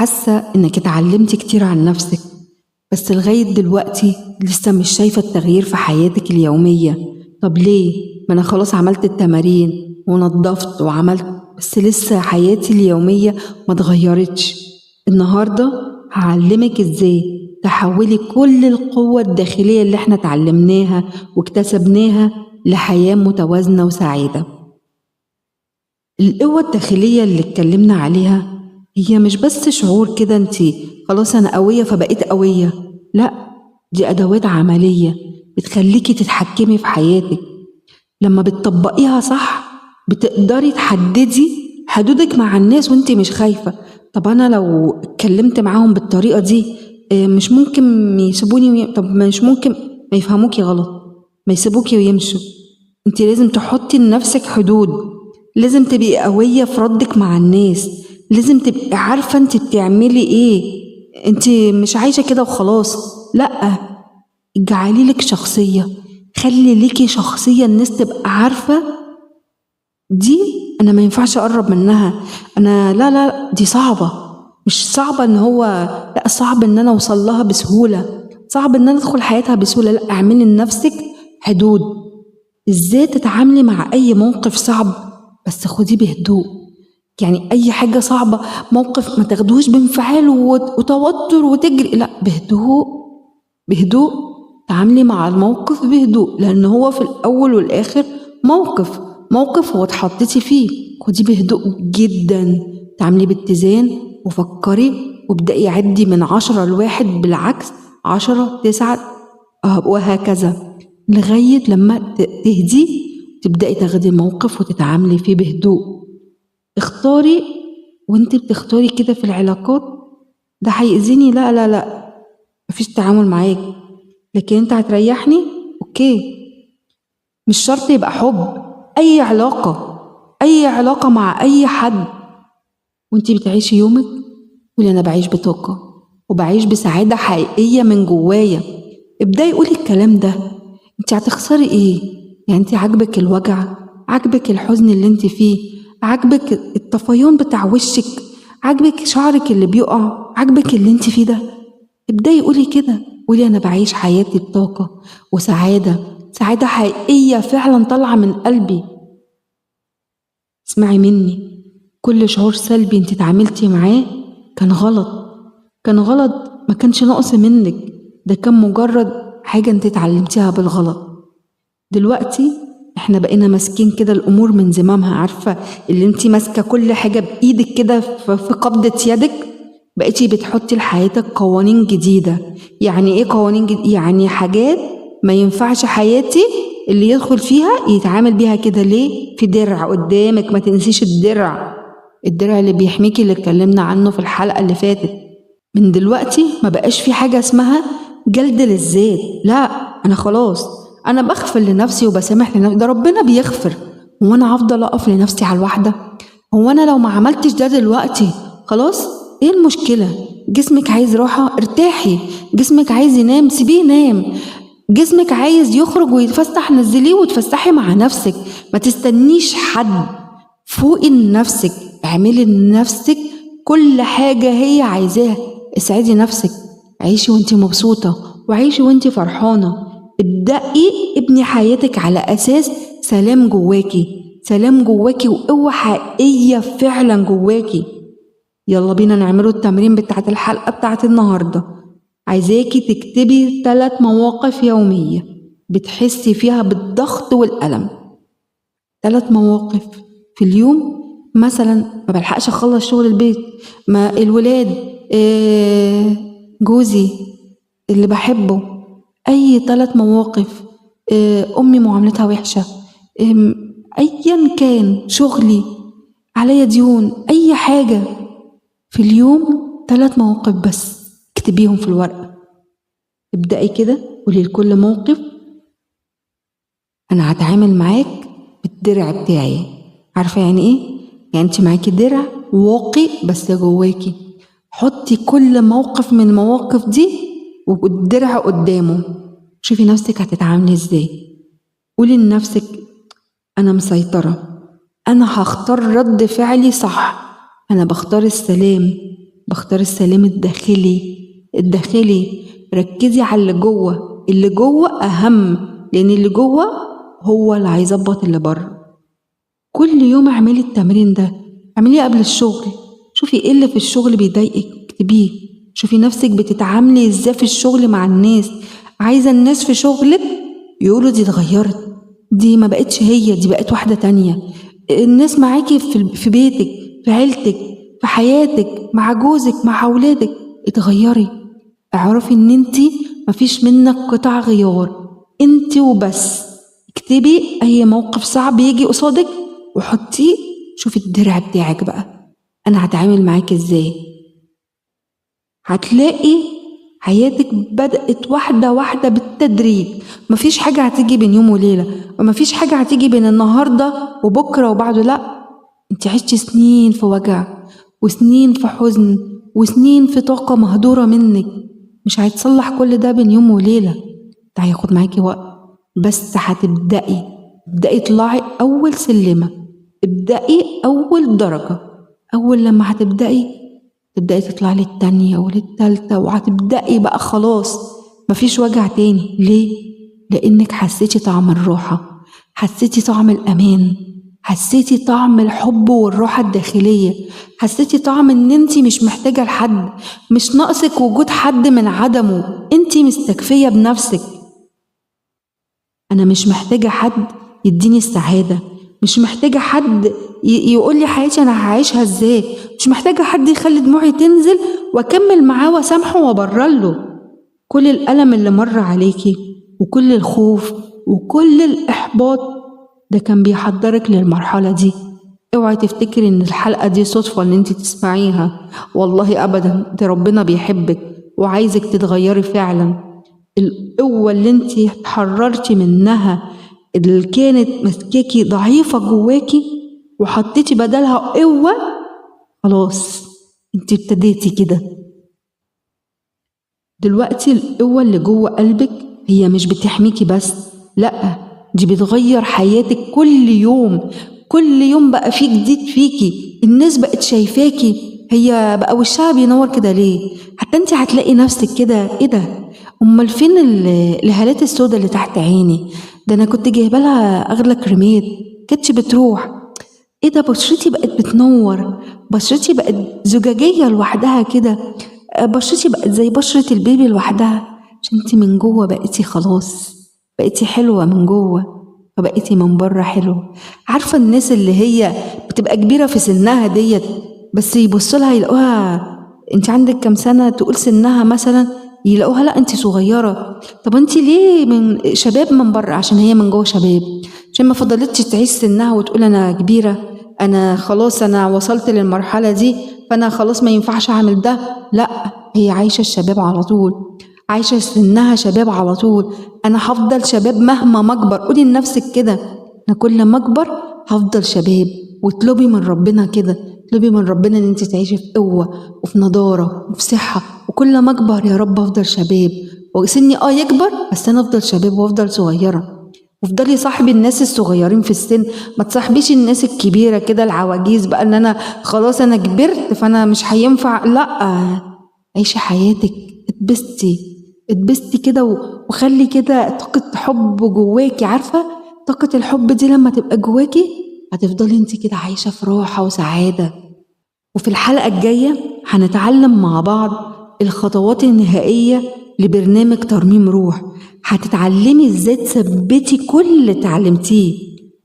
حاسة إنك اتعلمتي كتير عن نفسك، بس لغاية دلوقتي لسه مش شايفة التغيير في حياتك اليومية. طب ليه؟ ما أنا خلاص عملت التمارين ونضفت وعملت، بس لسه حياتي اليومية ما اتغيرتش. النهاردة هعلمك إزاي تحولي كل القوة الداخلية اللي احنا اتعلمناها واكتسبناها لحياة متوازنة وسعيدة. القوة الداخلية اللي اتكلمنا عليها هي مش بس شعور كده انتي خلاص انا قوية فبقيت قوية، لا، دي ادوات عملية بتخليكي تتحكمي في حياتك. لما بتطبقيها صح بتقدري تحددي حدودك مع الناس وانتي مش خايفة. طب انا لو اتكلمت معاهم بالطريقة دي مش ممكن يسيبوني طب مش ممكن ما يفهموكي غلط، ما يسيبوكي ويمشوا. انتي لازم تحطي لنفسك حدود، لازم تبقي قوية في ردك مع الناس، لازم تبقي عارفة انت بتعملي ايه. انت مش عايشة كده وخلاص، لأ، اجعلي لك شخصية، خلي ليكي شخصية الناس تبقى عارفة دي انا ما ينفعش اقرب منها. انا لا دي صعبة، مش صعبة ان هو، لا، صعب ان انا اوصل لها بسهولة، صعب ان انا ادخل حياتها بسهولة. لا، اعملي لنفسك حدود. ازاي تتعاملي مع اي موقف صعب؟ بس خديه بهدوء. يعني اي حاجة صعبة، موقف، ما تاخدوش بانفعال وتوتر وتجري، لا، بهدوء، بهدوء. تعاملي مع الموقف بهدوء، لان هو في الاول والاخر موقف هو اتحطيتي فيه. خديه بهدوء جدا، تعاملي باتزان وفكري وابدأي عدي من 10 لواحد، بالعكس 10 9 وهكذا لغاية لما تهدي تبدأي تاخدي الموقف وتتعاملي فيه بهدوء. اختاري، وانت بتختاري كده في العلاقات، ده هيأذيني، لا لا لا، مفيش تعامل معاك. لكن انت هتريحني، اوكي. مش شرط يبقى حب، اي علاقة مع اي حد، وانت بتعيشي يومك قولي انا بعيش بطاقة وبعيش بسعادة حقيقية من جوايا. ابدأي قولي الكلام ده. انت هتخسري ايه؟ يعني انت عاجبك الوجع، عاجبك الحزن اللي انت فيه، عاجبك الطفيان بتاع وشك، عاجبك شعرك اللي بيقع، عاجبك اللي انت فيه ده؟ ابدأي قولي كده، قولي انا بعيش حياتي بطاقة وسعادة، سعادة حقيقية فعلا طالعة من قلبي. اسمعي مني، كل شعور سلبي انت اتعاملتي معاه كان غلط، ما كانش نقص منك، ده كان مجرد حاجة انت اتعلمتيها بالغلط. دلوقتي احنا بقينا ماسكين كده الامور من زمامها، عارفة اللي انت ماسكة كل حاجة بايدك كده في قبضة يدك، بقيتي بتحطي لحياتك قوانين جديدة. يعني ايه قوانين جديدة؟ يعني حاجات ما ينفعش حياتي اللي يدخل فيها يتعامل بيها كده. ليه؟ في درع قدامك، ما تنسيش الدرع اللي بيحميكي، اللي اتكلمنا عنه في الحلقة اللي فاتت. من دلوقتي ما بقاش في حاجة اسمها جلد للذات، لا، انا خلاص، انا بغفر لنفسي وبسامح لنفسي، ده ربنا بيغفر. هو انا هفضل اقف لنفسي على الواحدة؟ هو انا لو ما عملتش ده دلوقتي خلاص ايه المشكلة؟ جسمك عايز راحة، ارتاحي. جسمك عايز ينام، سيبيه ينام. جسمك عايز يخرج ويتفسح، نزليه وتفسحي مع نفسك. ما تستنيش حد، فوقي لنفسك، اعملي لنفسك كل حاجة هي عايزاها. اسعدي نفسك، عيشي وانتي مبسوطة وعيشي وانتي فرحانة. ابدأي ابني حياتك على أساس سلام جواكي وقوة حقيقية فعلا جواكي. يلا بينا نعملوا التمرين بتاعت الحلقة بتاعت النهاردة. عايزاكي تكتبي 3 مواقف يومية بتحسي فيها بالضغط والألم. 3 مواقف في اليوم، مثلا ما بلحقش اخلص شغل البيت، ما الولاد، جوزي اللي بحبه، اي 3 مواقف، امي معاملتها وحشة، ايا كان، شغلي، عليا ديون، اي حاجة في اليوم، 3 مواقف بس اكتبيهم في الورقة. ابدأي كده، قولي لكل موقف انا هتعامل معاك بالدرع بتاعي. عارفة يعني ايه؟ يعني انت معاكي درع واقي بس جواكي، حطي كل موقف من المواقف دي والدرع قدامه، شوفي نفسك هتتعاملي ازاي. قولي لنفسك انا مسيطرة، انا هختار رد فعلي صح، انا بختار السلام، بختار السلام الداخلي. ركزي على اللي جوه أهم، لأن اللي جوه هو اللي هيظبط اللي بره. كل يوم اعملي التمرين ده، اعمليه قبل الشغل. شوفي ايه اللي في الشغل بيضايقك اكتبيه. شوفي نفسك بتتعاملي ازاي في الشغل مع الناس. عايزة الناس في شغلك يقولوا دي اتغيرت، دي ما بقتش هي، دي بقت واحدة تانية. الناس معاكي في بيتك، في عيلتك، في حياتك، مع جوزك، مع أولادك، اتغيري. اعرفي ان انتي مفيش منك قطع غيار، انتي وبس. اكتبي اي موقف صعب يجي قصادك وحطيه. شوفي الدرع بتاعك بقى، انا هتعامل معاك ازاي. هتلاقي حياتك بدأت واحدة واحدة بالتدريج. مفيش حاجة هتيجي بين يوم وليلة، ومفيش حاجة هتيجي بين النهاردة وبكرة وبعده. لأ، انت عشتي سنين في وجع، وسنين في حزن، وسنين في طاقة مهدورة منك. مش هيتصلح كل ده بين يوم وليلة، ده هياخد معاكي وقت. بس هتبدأي اطلعي أول سلمة، ابدأي أول درجة. أول لما هتبدأي تطلعي للتانية وللتالتة، وهتبدأي بقى خلاص مفيش وجع تاني. ليه؟ لأنك حسيتي طعم الراحة، حسيتي طعم الأمان، حسيتي طعم الحب والراحة الداخلية، حسيتي طعم ان انتي مش محتاجة لحد، مش ناقصك وجود حد من عدمه، انتي مستكفية بنفسك. أنا مش محتاجة حد يديني السعادة، مش محتاجة حد يقولي حياتي أنا هعيشها إزاي، مش محتاجة حد يخلي دموعي تنزل وأكمل معاه وأسامحه وأبررله. كل الألم اللي مر عليكي وكل الخوف وكل الإحباط ده كان بيحضرك للمرحلة دي. اوعي تفتكري ان الحلقة دي صدفة ان انت تسمعيها، والله ابدا، ده ربنا بيحبك وعايزك تتغيري فعلا. القوة اللي انت اتحررتي منها، اللي كانت مسكاكي ضعيفة جواكي وحطيتي بدلها قوة، خلاص انت ابتديتي كده. دلوقتي القوة اللي جوه قلبك هي مش بتحميكي بس، لأ، دي بتغير حياتك كل يوم. كل يوم بقى في جديد فيكي، الناس بقت شايفاكي، هي بقى وشها بينور كده ليه؟ حتى انت هتلاقي نفسك كده، ايه ده؟ امال فين الهالات السوداء اللي تحت عيني؟ ده انا كنت جايبه لها اغلى كريمات كانتش بتروح. ايه ده؟ بشرتي بقت بتنور، بشرتي بقت زجاجيه لوحدها كده، بشرتي بقت زي بشرة البيبي لوحدها، عشان انتي من جوه بقيتي خلاص، بقيتي حلوة من جوه، فبقيتي من بره حلوة. عارفة الناس اللي هي بتبقى كبيرة في سنها ديت، بس يبصوا لها يلاقوها انت عندك كام سنة، تقول سنها مثلا، يلاقوها لا انت صغيرة. طب انت ليه من شباب من بره؟ عشان هي من جوه شباب، عشان ما فضلتش تعيش سنها وتقول انا كبيرة، انا خلاص انا وصلت للمرحلة دي فانا خلاص ما ينفعش اعمل ده. لا، هي عايشة الشباب على طول، عايشة سنها شباب على طول. انا هفضل شباب مهما ما اكبر. قولي لنفسك كده، انا كل ما اكبر هفضل شباب. واطلبي من ربنا كده، اطلبي من ربنا ان انت تعيشي في قوة وفي نضارة وفي صحة، وكل ما اكبر يا رب افضل شباب، وسني يكبر بس انا افضل شباب وافضل صغيرة. وافضلي صاحبي الناس الصغيرين في السن، ما تصاحبيش الناس الكبيرة كده العواجيز بقى، ان انا خلاص انا كبرت فانا مش هينفع. لا، عيشي حياتك، اتبسطي كده وخلي كده طاقة حب جواكي. عارفة طاقة الحب دي لما تبقى جواكي هتفضلي انت كده عايشة في راحة وسعادة. وفي الحلقة الجاية هنتعلم مع بعض الخطوات النهائية لبرنامج ترميم روح. هتتعلمي ازاي تثبتي كل اللي اتعلمتيه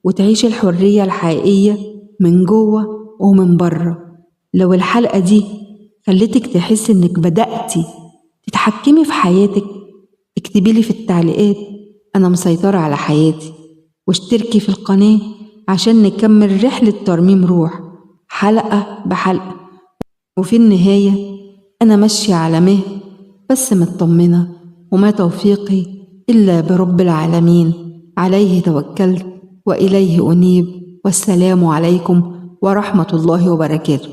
وتعيشي الحرية الحقيقية من جوه ومن بره. لو الحلقة دي خلتك تحسي انك بدأتي تتحكمي في حياتك، اكتبيلي في التعليقات انا مسيطرة على حياتي، واشتركي في القناة عشان نكمل رحلة ترميم روح حلقة بحلقة. وفي النهاية أنا ماشية على مهل بس مطمنة، وما توفيقي إلا برب العالمين، عليه توكلت وإليه أنيب. والسلام عليكم ورحمة الله وبركاته.